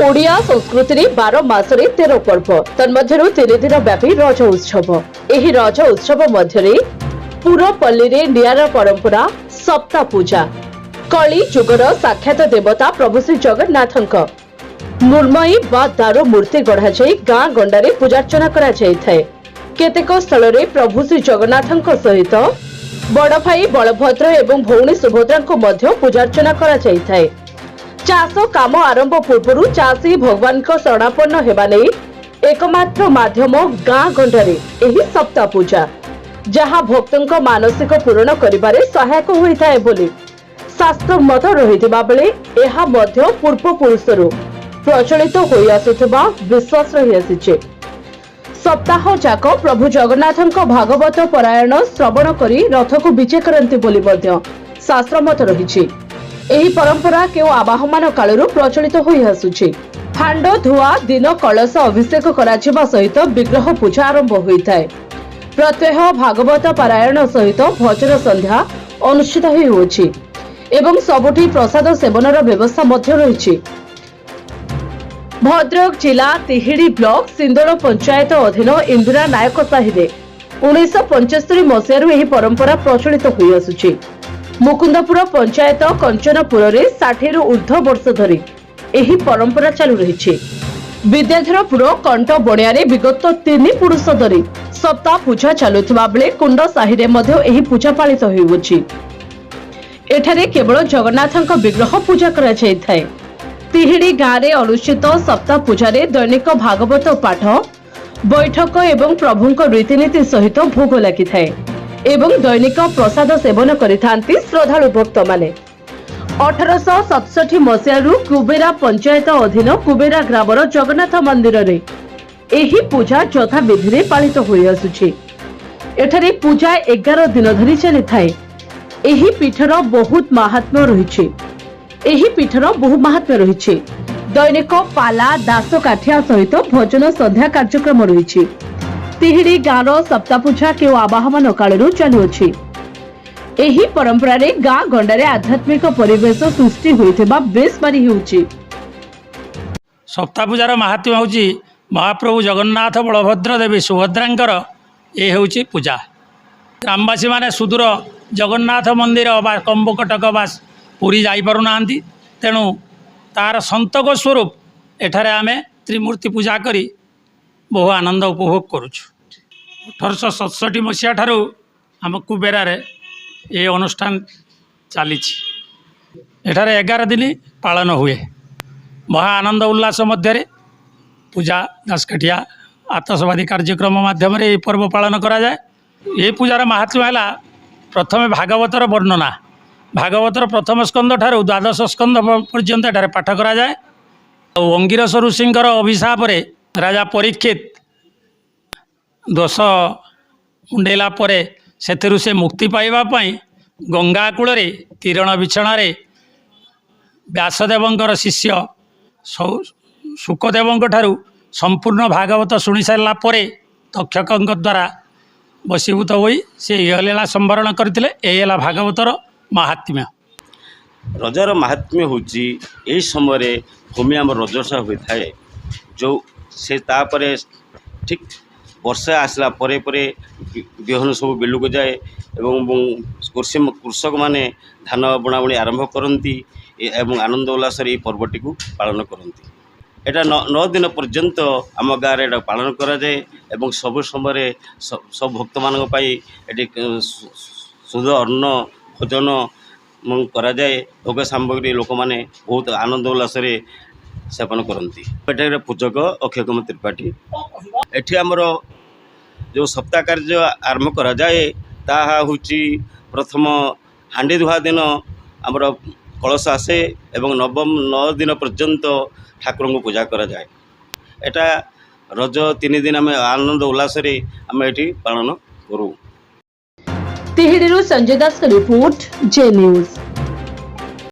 ओडिया संस्कृति में 12 मासरे 13 पर्व तन्मध्यरु 3 दिन व्यापी रज उत्सव। एही रज उत्सव मध्यरे पुरपल्ली रे नियारा परंपरा सप्ताह पूजा कली जुगर साक्षात देवता प्रभु श्री जगन्नाथଙ୍କ मृण्मयी बा दारू मूर्ति गढ़ा जाई गाँ गंडारे पूजार्चना करा जायथाय। केतेक स्थल रे प्रभु श्री जगन्नाथଙ୍କ सहित बड़ भाई बलभद्र एवं भौणी सुभद्राଙ୍କୁ ମଧ୍ୟ पूजार्चना करा जायथाय। चाष काम आरंभ पूर्व चाषी भगवान शरणापन्न हेबा नै एकमात्र माध्यम गाँ गंडारे एही सप्ताह पूजा जहाँ भक्तों मानसिक पूरण करिबारे सहायक होइथाय बोली शास्त्र मत रहिथिबा बेले एहा मध्य पूर्व पुरुषरु प्रचलित होई आसुथिबा विश्वास रहि आसिछे। सप्ताह जाक प्रभु जगन्नाथଙ୍କ भागवत परायण श्रवण करी रथ को विचे करंती बोली मध्य शास्त्र मत रहिछि। एही परंपरा केउ आवाहमान कालरू प्रचलित होई आसुछि। हांड धुआ दिन कलश अभिषेक कराजिबा सहित विग्रह पूजा आरंभ होइथाय। प्रत्यह भागवत पारायण सहित भजन संध्या अनुष्ठित होइछि एवं सबुठी प्रसाद सेवनर व्यवस्था मध्य रहिछि। भद्रक जिला तिहिड़ी ब्लॉक सिंदोड़ पंचायत अधीन इंदिरा नायक साहिरे 1975 मसीहारू एही परंपरा प्रचलित होई आसुछि। मुकुंदपुर पंचायत कंचनपुर रे 60 रु ऊर्ध्व वर्ष धरी एही परंपरा चालू रहिछि। विद्याधरपुर कंट बणिया रे विगत 3 पुरुष धरी सप्ताह पूजा चलुथिबा बेले कुंड साहिरे मध्य एही पूजा पालित होउछि। एठारे केवल जगन्नाथଙ୍କ विग्रह पूजा करा जायथाय। तिहिड़ी गाँव रे अनुष्ठित सप्ताह पूजा रे दैनिक भागवत पाठ बैठक एवं प्रभुଙ୍କ रीतिनीति सहित भोग लागिथाय एवं दैनिक प्रसाद सेवन करिथांती श्रद्धालु भक्त माने। 1867 मसीहारू कुबेरा पंचायत अधीन कुबेरा ग्रामर जगन्नाथ मंदिर रे एही पूजा यथा विधि रे पालित होई आसुछि। एठारे पूजा 11 दिन धरी चलिथाय। एही पीठर बहुत महात्म्य रहिछि। एही पीठर बहु महात्म्य रहिछि। दैनिक पाला दास काठिया सहित भजन संध्या कार्यक्रम रहिछि। तिहिड़ी गाँव सप्ताह पूजा केउ आवाहमान कालरू चलुअछि। एही परंपरा रे गाँ गंडारे आध्यात्मिक परिवेश सृष्टि होइथिबा बेस बारी हेउछि। सप्ताह पूजार महात्म्य होउछि महाप्रभु जगन्नाथ बलभद्र देवी सुभद्रांकर ए होउछि पूजा। ग्रामवासी माने सुदूर जगन्नाथ मंदिर बा कंबकटक बा पुरी जाई पारु नांती, तेणु तार संतक स्वरूप एठारे आमे त्रिमूर्ति पूजा करी बहु आनंद उपभोग करुछु। 1867 मसीहा ठारू आम कुबेरा रे ये अनुष्ठान चली। एठारे 11 दिन पालन हुए। महा आनंद उल्लास मध्य पूजा दासकाठिया आतसबादी कार्यक्रम माध्यम ये पर्व पालन करा जाए। ये पूजार महात्म्य है प्रथमे भागवतर वर्णना। भागवतर प्रथम स्कंद ठारू द्वादश स्कंद पर्यंत एठारे पाठ करा जाए। अंगिरस ऋषिंकर अभिशाप रे राजा परीक्षित दोष मुंडेला परे सेथिरु से मुक्ति पाइबा पई गंगा कूल रे तीरण बिछणा रे व्यासदेवंकर शिष्य शुकदेवंक ठारू संपूर्ण भागवत शुणी सारा परे तक्षकंक द्वारा बसीभूत होई से लीला संवरण करथिले। एही भागवतर महात्म्य। रजर महात्म्य होची एही समय भूमि आम रजसा होता है जो से तापरे ठीक वर्षा आसला परे परे बिहन सब बिलुक जाए एवं कृषक माने धान बुणाबुणी आरंभ करती एवं आनंद उल्लास पर्वटी को पालन करती। एटा 9 दिन पर्यंत आम गाँव में पालन करा जाए एवं सब समय सब भक्त मानक पई एटी शुद्ध अन्न भोजन करा जाए। भोग सामग्री लोक माने बहुत आनंद उल्लास सेवन करती। एटा पूजक अक्षय कुमार त्रिपाठी। एठी आमर जो सप्ताह कार्य आरंभ करा जाए ताहा हुची प्रथम हांडी धुआ दिन आमर कलश आसे एवं नवम 9 दिन पर्यंत ठाकुर को पूजा करा जाए। एटा रज 3 दिन आम आनंद उल्लास आम एठी पालन करूँ। तिहिड़ीरू संजय दास का रिपोर्ट जे न्यूज।